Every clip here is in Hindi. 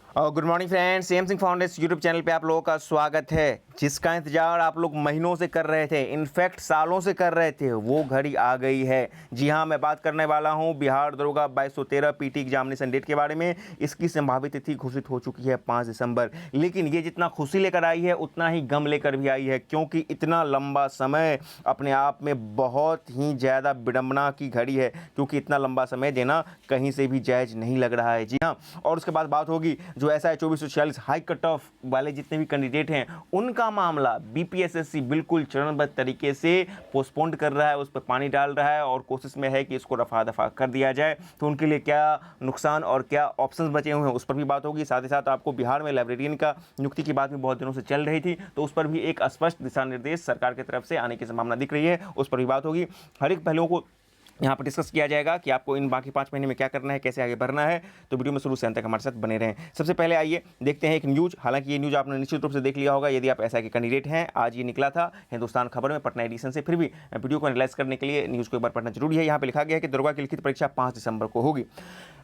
Good morning friends, same Singh foundation YouTube channel पे आप लोगों का स्वागत है। जिसका इंतजार आप लोग महीनों से कर रहे थे, इनफैक्ट सालों से कर रहे थे, वो घड़ी आ गई है। जी हाँ, मैं बात करने वाला हूँ बिहार दरोगा 2213 पीटी एग्जामिनेशन डेट के बारे में। इसकी संभावित तिथि घोषित हो चुकी है 5 दिसंबर। लेकिन ये जितना खुशी लेकर आई है उतना ही गम लेकर भी आई है, क्योंकि इतना लंबा समय अपने आप में बहुत ही ज़्यादा विडंबना की घड़ी है, क्योंकि इतना लंबा समय देना कहीं से भी जायज़ नहीं लग रहा है। जी हाँ, और उसके बाद बात होगी जो ऐसा है 2446 हाई कट ऑफ वाले जितने भी कैंडिडेट हैं, उनका मामला बीपीएसएससी बिल्कुल चरणबद्ध तरीके से पोस्टपोन्ड कर रहा है, उस पर पानी डाल रहा है और कोशिश में है कि इसको रफा दफा कर दिया जाए। तो उनके लिए क्या नुकसान और क्या ऑप्शंस बचे हुए हैं उस पर भी बात होगी। साथ ही साथ आपको बिहार में लाइब्रेरियन का नियुक्ति की बात भी बहुत दिनों से चल रही थी, तो उस पर भी एक स्पष्ट दिशा निर्देश सरकार की तरफ से आने की संभावना दिख रही है, उस पर भी बात होगी। हर एक पहलुओं को यहाँ पर डिस्कस किया जाएगा कि आपको इन बाकी 5 महीने में क्या करना है, कैसे आगे बढ़ना है। तो वीडियो में शुरू से अंत तक हमारे साथ बने रहें। सबसे पहले आइए देखते हैं एक न्यूज़। हालांकि ये न्यूज़ आपने निश्चित रूप से देख लिया होगा यदि आप एसआई के कैंडिडेट हैं। आज ये निकला था हिंदुस्तान खबर में पटना एडिशन से। फिर भी वीडियो को एनालाइज करने के लिए न्यूज़ को एक बार पढ़ना जरूरी है। यहाँ पर लिखा गया है कि दरोगा की लिखित परीक्षा 5 दिसंबर को होगी।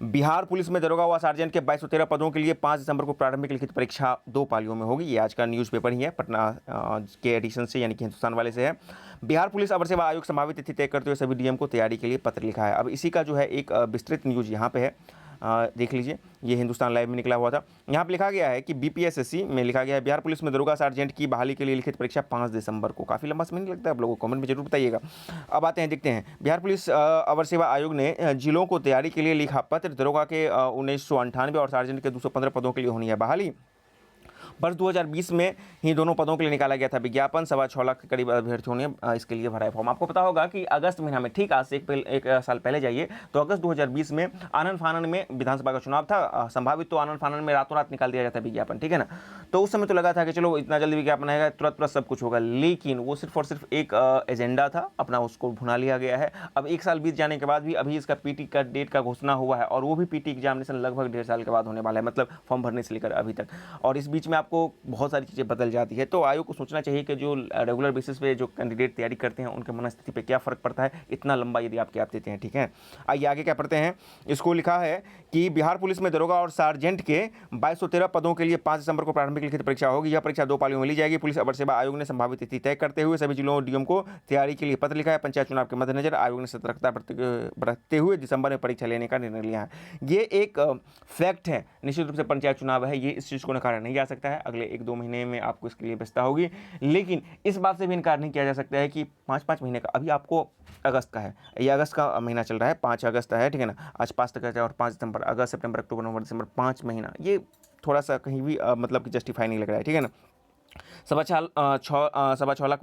बिहार पुलिस में दरोगा व सार्जेंट के 2213 पदों के लिए 5 दिसंबर को प्रारंभिक लिखित परीक्षा 2 पालियों में होगी। ये आज का न्यूज़पेपर ही है, पटना के एडिशन से, यानी कि हिंदुस्तान वाले से है। बिहार पुलिस अवर सेवा आयोग संभावित तिथि तय करते हुए सभी डीएम को तैयारी के लिए पत्र लिखा है। अब इसी का जो है एक विस्तृत न्यूज़ यहाँ पे है, देख लीजिए। ये हिंदुस्तान लाइव में निकला हुआ था। यहाँ पे लिखा गया है कि बीपीएसएससी में लिखा गया है बिहार पुलिस में दरोगा सार्जेंट की बहाली के लिए लिखित परीक्षा 5 दिसंबर को। काफ़ी लंबा समय नहीं लगता है, आप लोगों को कमेंट में जरूर बताइएगा। अब आते हैं, देखते हैं। बिहार पुलिस अवर सेवा आयोग ने जिलों को तैयारी के लिए लिखा पत्र। दरोगा के 1998 और सार्जेंट के 215 पदों के लिए होनी है बहाली। वर्ष 2020 में ही दोनों पदों के लिए निकाला गया था विज्ञापन। 6.25 लाख के करीब अभ्यर्थियों ने इसके लिए भरा है फॉर्म। आपको पता होगा कि अगस्त महीना में, ठीक आज से एक साल पहले जाइए तो अगस्त 2020 में आनन फानन में विधानसभा का चुनाव था संभावित। तो आनन फानन में रातों रात निकाल दिया जाता है विज्ञापन, ठीक है ना। तो उस समय तो लगा था कि चलो इतना जल्दी विज्ञापन आएगा, तुरंत तुरंत सब कुछ होगा, लेकिन वो सिर्फ और सिर्फ एक एजेंडा था अपना, उसको भुना लिया गया है। अब एक साल बीत जाने के बाद भी अभी इसका पीटी का डेट का घोषणा हुआ है, और वो भी पीटी एग्जामिनेशन लगभग 1.5 साल के बाद होने वाला है, मतलब फॉर्म भरने से लेकर अभी तक। और इस बीच में आपको बहुत सारी चीज़ें बदल जाती है। तो आयोग को सोचना चाहिए कि जो रेगुलर बेसिस पे जो कैंडिडेट तैयारी करते हैं उनके मनस्थिति पे क्या फ़र्क पड़ता है, इतना लंबा यदि आप गैप देते हैं, ठीक है। आइए आगे क्या पढ़ते हैं। इसको लिखा है कि बिहार पुलिस में दरोगा और सार्जेंट के 2213 पदों के लिए 5 दिसंबर को प्रारंभिक लिखित परीक्षा होगी। यह परीक्षा 2 पालियों में ली जाएगी। पुलिस अवर सेवा आयोग ने संभावित तिथि तय करते हुए सभी जिलों डीएम को तैयारी के लिए पत्र लिखा है। पंचायत चुनाव के मद्देनजर आयोग ने सतर्कता बरतते हुए दिसंबर में परीक्षा लेने का निर्णय लिया है। ये एक फैक्ट है, निश्चित रूप से पंचायत चुनाव है, ये इस चीज़ को नकारा नहीं जा सकता है। अगले 1-2 महीने में आपको इसके लिए व्यवस्था होगी, लेकिन इस बात से भी इनकार नहीं किया जा सकता है कि 5-5 महीने का, अभी आपको अगस्त का है, ये अगस्त का महीना चल रहा है, 5 अगस्त है, ठीक है ना। आज 5 तक है और 5 सितंबर, अगस्त सितंबर अक्टूबर नवंबर दिसंबर, 5 महीना, ये थोड़ा सा कहीं भी मतलब कि जस्टिफाई नहीं लग रहा है, ठीक है ना। 6.25 लाख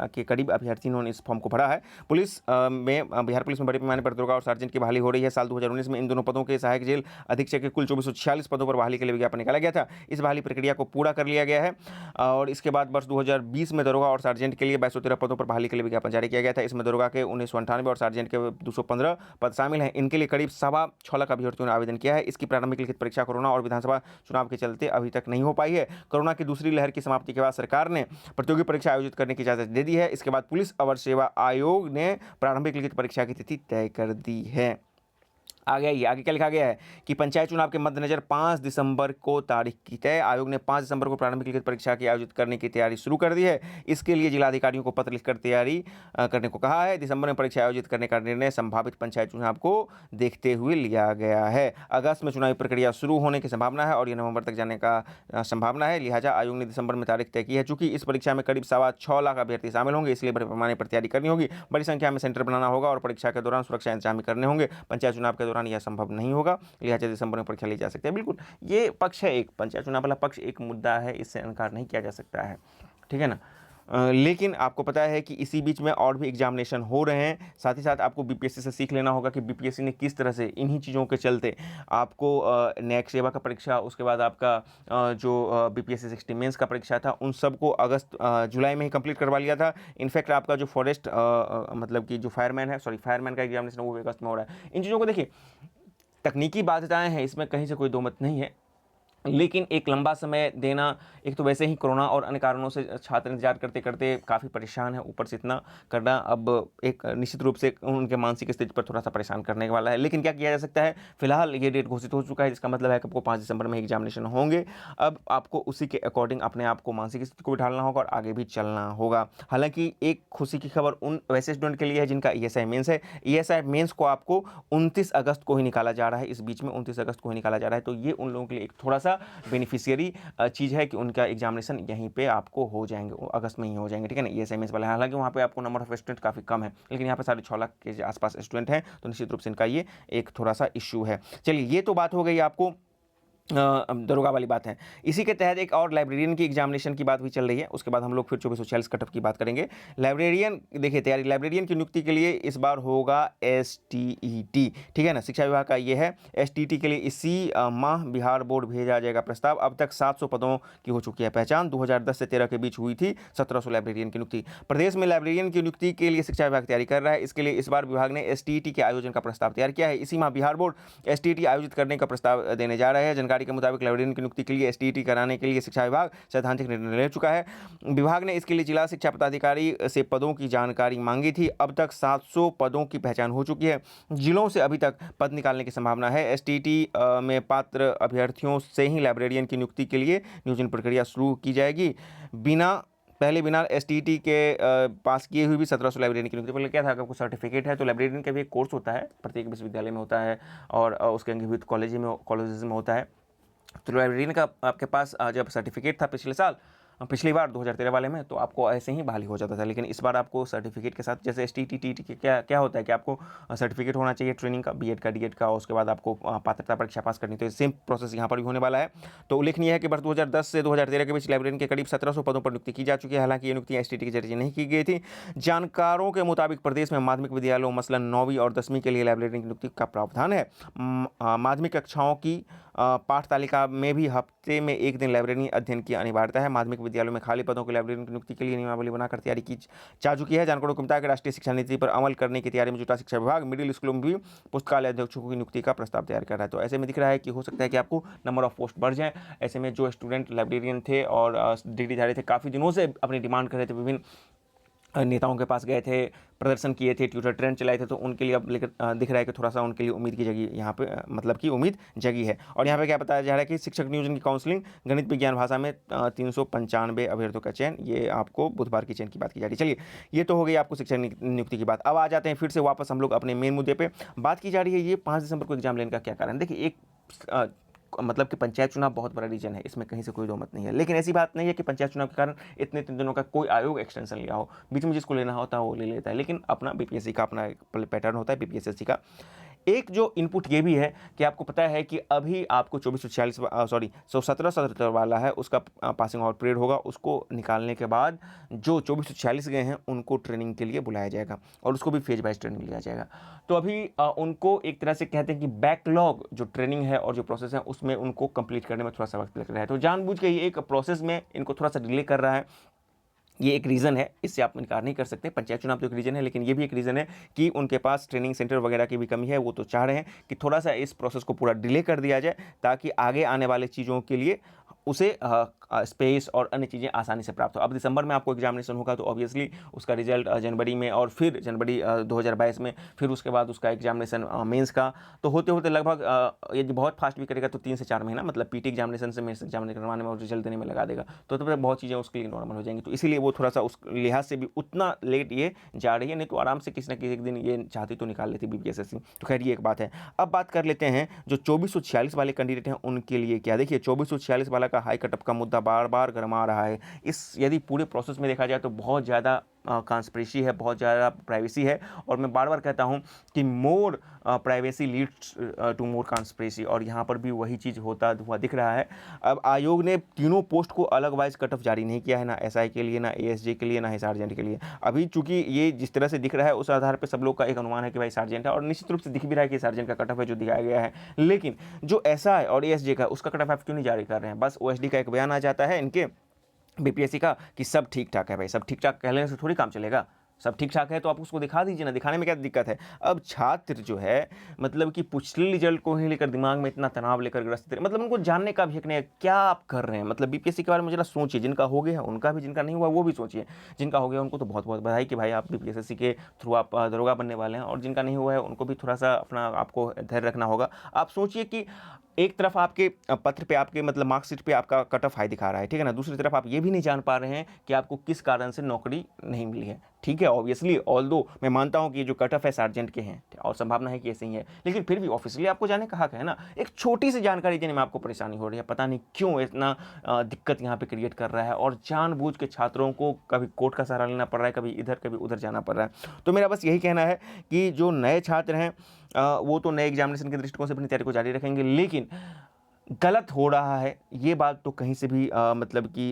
के करीब अभ्यर्थियों ने इस फॉर्म को भरा है। पुलिस में बिहार पुलिस में बड़े पैमाने पर दरोगा और सार्जेंट की बहाली हो रही है। साल 2019 में इन दोनों पदों के सहायक जेल अधीक्षक के कुल 2446 पदों पर बहाली के लिए विज्ञापन निकाला गया था। इस बहाली प्रक्रिया को पूरा कर लिया गया है और इसके बाद वर्ष 2020 में दरोगा और सार्जेंट के लिए 2213 पदों पर बहाली के लिए विज्ञापन जारी किया गया था। इसमें दरोगा के 1998 और सार्जेंट के 215 पद शामिल हैं। इनके लिए करीब 6.25 लाख अभ्यर्थियों ने आवेदन किया है। इसकी प्रारंभिक लिखित परीक्षा कोरोना और विधानसभा चुनाव के चलते अभी तक नहीं हो पाई है। कोरोना की दूसरी लहर की समाप्ति के बाद सरकार ने प्रतियोगी परीक्षा आयोजित करने की इजाजत दे दी है। इसके बाद पुलिस अवर सेवा आयोग ने प्रारंभिक लिखित परीक्षा की तिथि तय कर दी है। आगे क्या लिखा गया है कि पंचायत चुनाव के मद्देनजर 5 दिसंबर को तारीख की तय। आयोग ने 5 दिसंबर को प्रारंभिक लिखित परीक्षा की आयोजित करने की तैयारी शुरू कर दी है। इसके लिए जिलाधिकारियों को पत्र लिखकर तैयारी करने को कहा है। दिसंबर में परीक्षा आयोजित करने का निर्णय संभावित पंचायत चुनाव को देखते हुए लिया गया है। अगस्त में चुनावी प्रक्रिया शुरू होने की संभावना है और यह नवंबर तक जाने का संभावना है। लिहाजा आयोग ने दिसंबर में तारीख तय की है। चूंकि इस परीक्षा में करीब 6.25 लाख अभ्यर्थी शामिल होंगे, इसलिए बड़े पैमाने पर तैयारी करनी होगी। बड़ी संख्या में सेंटर बनाना होगा और परीक्षा के दौरान सुरक्षा इंतजाम करने होंगे। पंचायत चुनाव के दौरान यह संभव नहीं होगा, लिहाजा दिसंबर में परीक्षा ली जा सकती है। बिल्कुल, ये पक्ष है, एक पंचायत चुनाव वाला पक्ष एक मुद्दा है, इससे इनकार नहीं किया जा सकता है, ठीक है ना। लेकिन आपको पता है कि इसी बीच में और भी एग्जामिनेशन हो रहे हैं। साथ ही साथ आपको बीपीएससी से सीख लेना होगा कि बीपीएससी ने किस तरह से इन्हीं चीज़ों के चलते आपको न्यायिक सेवा का परीक्षा, उसके बाद आपका जो बीपीएससी 60 मेंस का परीक्षा था, उन सबको अगस्त जुलाई में ही कंप्लीट करवा लिया था। इनफैक्ट आपका जो फॉरेस्ट मतलब कि जो फायरमैन का एग्जामिनेशन वो अगस्त में हो रहा है। इन चीज़ों को देखिए, तकनीकी बाध्यताएं हैं, इसमें कहीं से कोई दो मत नहीं है, लेकिन एक लंबा समय देना, एक तो वैसे ही कोरोना और अन्य कारणों से छात्र इंतजार करते करते काफ़ी परेशान है, ऊपर से इतना करना अब एक निश्चित रूप से उनके मानसिक स्थिति पर थोड़ा सा परेशान करने वाला है। लेकिन क्या किया जा सकता है, फिलहाल ये डेट घोषित हो चुका है, जिसका मतलब है कि आपको 5 दिसंबर में एग्जामिनेशन होंगे। अब आपको उसी के अकॉर्डिंग अपने आप को मानसिक स्थिति को भी ढालना होगा और आगे भी चलना होगा। हालांकि एक खुशी की खबर उन वैसे स्टूडेंट के लिए है जिनका ईएसआई मेंस है। ईएसआई मेंस को आपको 29 अगस्त को ही निकाला जा रहा है, इस बीच में 29 अगस्त को ही निकाला जा रहा है। तो ये उन लोगों के लिए एक थोड़ा सा बेनिफिशियरी चीज़ है कि उनका एग्जामिनेशन यहीं पे आपको हो जाएंगे, अगस्त में ही हो जाएंगे, ठीक है ना, ईएसआईएमएस वाला। हालांकि वहाँ पे आपको नंबर ऑफ स्टूडेंट काफ़ी कम है, लेकिन यहाँ पे 6.5 लाख के आसपास स्टूडेंट हैं, तो निश्चित रूप से इनका ये एक थोड़ा सा इश्यू है। चलिए, ये तो बात हो गई आपको दरोगा वाली बात है। इसी के तहत एक और लाइब्रेरियन की एग्जामिनेशन की बात भी चल रही है, उसके बाद हम लोग फिर 2446 कट ऑफ की बात करेंगे। लाइब्रेरियन देखिए तैयारी, लाइब्रेरियन की नियुक्ति के लिए इस बार होगा एसटीईटी, ठीक है ना, शिक्षा विभाग का ये है। एसटीईटी के लिए इसी माह बिहार बोर्ड भेजा जाएगा प्रस्ताव। अब तक 700 पदों की हो चुकी है पहचान। 2010 से 13 के बीच हुई थी 1700 लाइब्रेरियन की नियुक्ति। प्रदेश में लाइब्रेरियन की नियुक्ति के लिए शिक्षा विभाग तैयारी कर रहा है। इसके लिए इस बार विभाग ने एसटीईटी के आयोजन का प्रस्ताव तैयार किया है। इसी माह बिहार बोर्ड एसटीईटी आयोजित करने का प्रस्ताव देने जा रहा है। जानकारी के मुताबिक लाइब्रेरियन की नियुक्ति के लिए एसटीईटी कराने के लिए शिक्षा विभाग सैद्धांतिक निर्णय ले चुका है। विभाग ने इसके लिए जिला शिक्षा पदाधिकारी से पदों की जानकारी मांगी थी। अब तक 700 पदों की पहचान हो चुकी है। जिलों से अभी तक पद निकालने की संभावना है। एसटीईटी में पात्र अभ्यर्थियों से ही लाइब्रेरियन की नियुक्ति के लिए नियोजन प्रक्रिया शुरू की जाएगी। बिना एसटीईटी के पास किए हुए भी 1700 लाइब्रेरियन की नियुक्ति। पहले क्या था कि आपको सर्टिफिकेट है, तो लाइब्रेरियन का भी एक कोर्स होता है, प्रत्येक विश्वविद्यालय में होता है और उसके अंगीभूत कॉलेजेस में होता है। तो लाइब्रेरियन का आपके पास जब सर्टिफिकेट था पिछली बार 2013 वाले में, तो आपको ऐसे ही बहाली हो जाता था। लेकिन इस बार आपको सर्टिफिकेट के साथ, जैसे एसटीईटी टीटी के क्या होता है कि आपको सर्टिफिकेट होना चाहिए ट्रेनिंग का, बीएड का, डीएड का, और उसके बाद आपको पात्रता परीक्षा पास करनी। तो सेम प्रोसेस यहाँ पर भी होने वाला है। तो उल्लेखनीय है कि वर्ष 2010 से 2013 के बीच लाइब्रेरियन के करीब 1700 पदों पर नियुक्ति की जा चुकी है। हालांकि ये नियुक्ति एसटीईटी के जरिए नहीं की गई थी। जानकारों के मुताबिक प्रदेश में माध्यमिक विद्यालयों मसलन 9वीं और 10वीं के लिए लाइब्रेरियन की नियुक्ति का प्रावधान है। माध्यमिक कक्षाओं की पाठ तालिका में भी हफ्ते में एक दिन लाइब्रेरी अध्ययन की अनिवार्यता है। माध्यमिक विद्यालयों में खाली पदों के लाइब्रेरियन की नियुक्ति के लिए नियमावली बनाकर तैयारी की जा चुकी है। जानकारों को बताया कि राष्ट्रीय शिक्षा नीति पर अमल करने की तैयारी में जुटा शिक्षा विभाग मिडिल स्कूलों में भी पुस्तकालय अध्यक्षों की नियुक्ति का प्रस्ताव तैयार कर रहा है। तो ऐसे में दिख रहा है कि हो सकता है कि आपको नंबर ऑफ पोस्ट बढ़ जाए। ऐसे में जो स्टूडेंट लाइब्रेरियन थे और डिग्रीधारी थे, काफ़ी दिनों से अपनी डिमांड कर रहे थे, विभिन्न नेताओं के पास गए थे, प्रदर्शन किए थे, ट्विटर ट्रेंड चलाए थे, तो उनके लिए अब लेकर दिख रहा है कि थोड़ा सा उनके लिए उम्मीद की जगी यहाँ पे, मतलब कि उम्मीद जगी है। और यहाँ पे क्या बताया जा रहा है कि शिक्षक नियोजन की काउंसलिंग, गणित विज्ञान भाषा में 395 अभ्यर्थियों का चयन, ये आपको बुधवार की चयन की बात की जा रही है। चलिए, ये तो हो गई आपको शिक्षक नियुक्ति की बात। अब आ जाते हैं फिर से वापस हम लोग अपने मेन मुद्दे पर। बात की जा रही है ये 5 दिसंबर को एग्जाम लेने का क्या कारण। देखिए, एक मतलब कि पंचायत चुनाव बहुत बड़ा रीजन है, इसमें कहीं से कोई दो मत नहीं है। लेकिन ऐसी बात नहीं है कि पंचायत चुनाव के कारण इतने दिनों का कोई आयोग एक्सटेंशन लिया हो, बीच में जिसको लेना होता है वो ले लेता है। लेकिन अपना बीपीएससी का अपना पैटर्न होता है, बीपीएससी का एक जो इनपुट ये भी है कि आपको पता है कि अभी आपको 177 वाला है, उसका पासिंग आउट पीरियड होगा। उसको निकालने के बाद जो 2446 गए हैं उनको ट्रेनिंग के लिए बुलाया जाएगा और उसको भी फेज वाइज ट्रेनिंग लिया जाएगा। तो अभी उनको एक तरह से कहते हैं कि बैकलॉग जो ट्रेनिंग है और जो प्रोसेस है उसमें उनको कंप्लीट करने में थोड़ा सा वक्त लग रहा है। तो जानबूझ के ये एक प्रोसेस में इनको थोड़ा सा डिले कर रहा है, ये एक रीज़न है, इससे आप इनकार नहीं कर सकते। पंचायत चुनाव तो एक रीज़न है, लेकिन ये भी एक रीज़न है कि उनके पास ट्रेनिंग सेंटर वगैरह की भी कमी है। वो तो चाह रहे हैं कि थोड़ा सा इस प्रोसेस को पूरा डिले कर दिया जाए ताकि आगे आने वाले चीज़ों के लिए उसे स्पेस और अन्य चीज़ें आसानी से प्राप्त हो। अब दिसंबर में आपको एग्जामिनेशन होगा तो ऑब्वियसली उसका रिजल्ट जनवरी में, और फिर जनवरी 2022 में, फिर उसके बाद उसका एग्जामिनेशन मेंस का, तो होते होते लगभग यदि बहुत फास्ट भी करेगा तो 3 से 4 महीना, मतलब पीटी एग्जामिनेशन से मेंस एग्जामिनेशन करवाने में और रिजल्ट देने में लगा देगा। तो तब तक बहुत चीज़ें उसके लिए नॉर्मल हो जाएंगी। तो इसीलिए वो थोड़ा सा उस लिहाज से भी उतना लेट ये जा रही है, नहीं तो आराम से किसी न किसी एक दिन ये चाहती तो निकाल लेती बीपीएससी। तो खैर ये एक बात है। अब बात कर लेते हैं जो 2446 वाले कैंडिडेट हैं उनके लिए क्या। देखिए, 2446 वाला का हाई कटअप का मुद्दा बार बार गरमा रहा है। इस यदि पूरे प्रोसेस में देखा जाए तो बहुत ज़्यादा कॉन्स्पिरेसी है, बहुत ज़्यादा प्राइवेसी है, और मैं बार बार कहता हूं कि more privacy leads to more conspiracy, और यहाँ पर भी वही चीज़ होता हुआ दिख रहा है। अब आयोग ने तीनों पोस्ट को अलग वाइज कट ऑफ जारी नहीं किया है, ना एसआई के लिए, ना एएसजे के लिए, ना ही सार्जेंट के लिए। अभी चूंकि ये जिस तरह से दिख रहा है उस आधार पर सब लोग का एक अनुमान है कि भाई सार्जेंट है, और निश्चित रूप से दिख भी रहा है कि सार्जेंट का कट ऑफ है जो दिखाया गया है। लेकिन जो एसआई और एएसजे का, उसका कट ऑफ आप क्यों नहीं जारी कर रहे हैं। बस ओएसडी का एक बयान आ जाता है इनके बीपीएससी का कि सब ठीक ठाक है। भाई सब ठीक ठाक कहने से थोड़ी काम चलेगा, सब ठीक ठाक है तो आप उसको दिखा दीजिए ना, दिखाने में क्या दिक्कत है। अब छात्र जो है मतलब कि पिछले रिजल्ट को ही लेकर दिमाग में इतना तनाव लेकर ग्रसित है, मतलब उनको जानने का भी हक नहीं है क्या आप कर रहे हैं। मतलब बीपीएससी के बारे में जरा सोचिए, जिनका हो गया है उनका भी, जिनका नहीं हुआ वो भी सोचिए। जिनका हो गया उनको तो बहुत बहुत बधाई कि भाई आप बीपीएससी के थ्रू आप दरोगा बनने वाले हैं, और जिनका नहीं हुआ है उनको भी थोड़ा सा अपना आपको धैर्य रखना होगा। आप सोचिए कि एक तरफ आपके पत्र पे, आपके मतलब मार्कशीट पे आपका कट ऑफ हाई दिखा रहा है, ठीक है ना, दूसरी तरफ आप ये भी नहीं जान पा रहे हैं कि आपको किस कारण से नौकरी नहीं मिली है। ठीक है, ऑब्वियसली ऑल्दो मैं मानता हूं कि ये जो कट ऑफ है सार्जेंट के हैं और संभावना है कि ऐसे ही है, लेकिन फिर भी ऑफिशियली आपको जाने का हक है ना। एक छोटी सी जानकारी देने में आपको परेशानी हो रही है, पता नहीं क्यों इतना दिक्कत यहाँ पे क्रिएट कर रहा है, और जानबूझ के छात्रों को कभी कोर्ट का सहारा लेना पड़ रहा है, कभी इधर कभी उधर जाना पड़ रहा है। तो मेरा बस यही कहना है कि जो नए छात्र हैं वो तो नए एग्जामिनेशन के दृष्टिकोण से अपनी तैयारी को जारी रखेंगे, लेकिन गलत हो रहा है ये बात तो कहीं से भी मतलब कि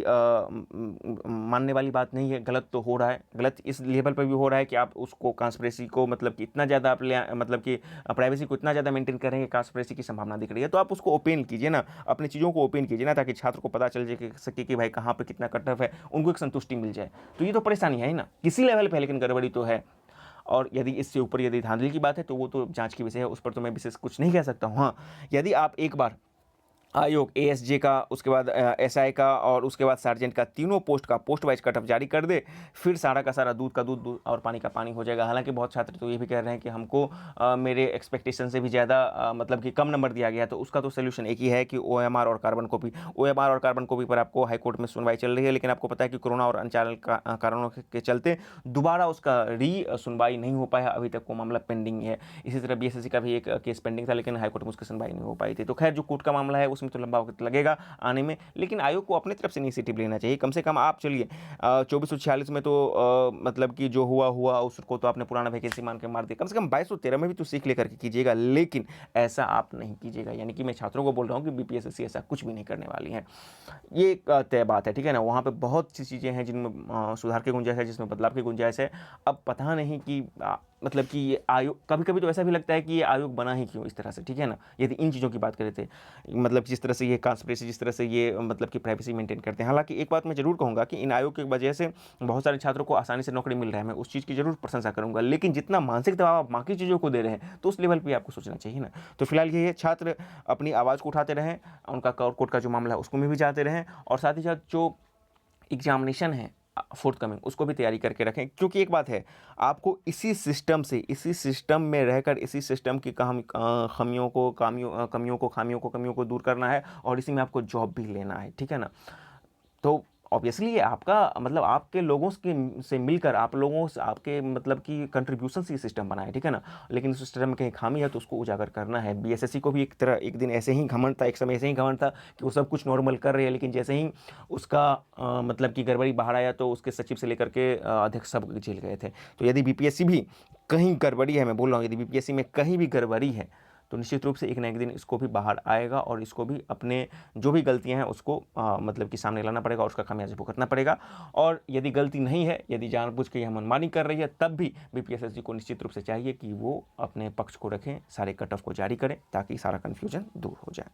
मानने वाली बात नहीं है। गलत तो हो रहा है, गलत इस लेवल पर भी हो रहा है कि आप उसको कॉन्स्पिरेसी को मतलब कि इतना ज़्यादा आप मतलब कि प्राइवेसी को इतना ज़्यादा मेंटेन करेंगे, कॉन्स्पिरेसी की संभावना दिख रही है। तो आप उसको ओपन कीजिए ना, अपनी चीज़ों को ओपन कीजिए ना, ताकि छात्र को पता चल जाए सके कि भाई कहाँ पर कितना कट ऑफ है, उनको एक संतुष्टि मिल जाए। तो ये तो परेशानी है ही ना किसी लेवल पर, लेकिन गड़बड़ी तो है। और यदि इससे ऊपर यदि धांधली की बात है तो वो तो जांच की विषय है, उस पर तो मैं विशेष कुछ नहीं कह सकता हूँ। हाँ, यदि आप एक बार आयोग एएसजे का, उसके बाद एसआई का और उसके बाद सार्जेंट का, तीनों पोस्ट का पोस्ट वाइज कट ऑफ जारी कर दे, फिर सारा का सारा दूध का दूध और पानी का पानी हो जाएगा। हालांकि बहुत छात्र तो ये भी कह रहे हैं कि हमको मेरे एक्सपेक्टेशन से भी ज़्यादा मतलब कि कम नंबर दिया गया, तो उसका तो सोल्यूशन एक ही है कि ओएमआर और कार्बन कॉपी पर आपको हाईकोर्ट में सुनवाई चल रही है, लेकिन आपको पता है कि कोरोना और अनचाल कारणों के चलते दोबारा उसका सुनवाई नहीं हो पाया, अभी तक वो मामला पेंडिंग है। इसी तरह बीएसएससी का भी एक केस पेंडिंग था, लेकिन हाईकोर्ट में उसकी सुनवाई नहीं हो पाई थी। तो खैर जो कोर्ट का मामला है उसमें तो लंबा वक्त लगेगा आने में, लेकिन आयोग को अपनी तरफ से इनिशिएटिव लेना चाहिए। कम से कम आप चलिए 2446 में तो मतलब कि जो हुआ उसको तो आपने पुराना वैकेंसी मान के मार दिया, कम से कम 2213 में भी तो सीख लेकर के कीजिएगा, लेकिन ऐसा आप नहीं कीजिएगा। यानी कि मैं छात्रों को बोल रहा हूँ कि बीपीएससी ऐसा कुछ भी नहीं करने वाली है, ये एक तय बात है, ठीक है ना। वहाँ पे बहुत सी चीज़ें हैं जिनमें सुधार की गुंजाइश है, जिसमें बदलाव की गुंजाइश है। अब पता नहीं कि मतलब कि ये आयोग, कभी कभी तो ऐसा भी लगता है कि ये आयोग बना ही क्यों इस तरह से, ठीक है ना। यदि इन चीज़ों की बात करें थे, मतलब जिस तरह से ये कॉन्स्पिरेसी, जिस तरह से ये मतलब कि प्राइवेसी मेंटेन करते हैं। हालांकि एक बात मैं जरूर कहूँगा कि इन आयोग की वजह से बहुत सारे छात्रों को आसानी से नौकरी मिल रहा है, मैं उस चीज़ की जरूर प्रशंसा करूँगा, लेकिन जितना मानसिक दबाव आप बाकी चीज़ों को दे रहे हैं तो उस लेवल पर आपको सोचना चाहिए ना। तो फिलहाल ये छात्र अपनी आवाज़ को उठाते रहें, उनका कोर्ट का जो मामला है उसको में भी जाते रहें, और साथ ही साथ जो एग्जामिनेशन है फोर्थ कमिंग उसको भी तैयारी करके रखें। क्योंकि एक बात है, आपको इसी सिस्टम में रहकर इसी सिस्टम की खामियों को दूर करना है, और इसी में आपको जॉब भी लेना है, ठीक है ना। तो ऑब्वियसली ये आपका मतलब आपके लोगों से मिलकर, आप लोगों से आपके मतलब कि कंट्रीब्यूशन से ये सिस्टम बना है, ठीक है ना। लेकिन इस सिस्टम में कहीं खामी है तो उसको उजागर करना है। बीएसएससी को भी एक दिन ऐसे ही घमंड था, एक समय ऐसे ही घमंड था कि वो सब कुछ नॉर्मल कर रही है, लेकिन जैसे ही उसका मतलब कि गड़बड़ी बाहर आया तो उसके सचिव से लेकर के अध्यक्ष सब जेल गए थे। तो यदि बीपीएससी भी कहीं गड़बड़ी है, मैं बोल रहा हूँ, यदि बीपीएससी में कहीं भी गड़बड़ी है तो निश्चित रूप से एक ना एक दिन इसको भी बाहर आएगा, और इसको भी अपने जो भी गलतियां हैं उसको मतलब कि सामने लाना पड़ेगा, और उसका खामियाजा भुगतना पड़ेगा। और यदि गलती नहीं है, यदि जानबूझ के यह मनमानी कर रही है, तब भी बीपीएससी को निश्चित रूप से चाहिए कि वो अपने पक्ष को रखें, सारे कट ऑफ को जारी करें, ताकि सारा कन्फ्यूजन दूर हो जाए।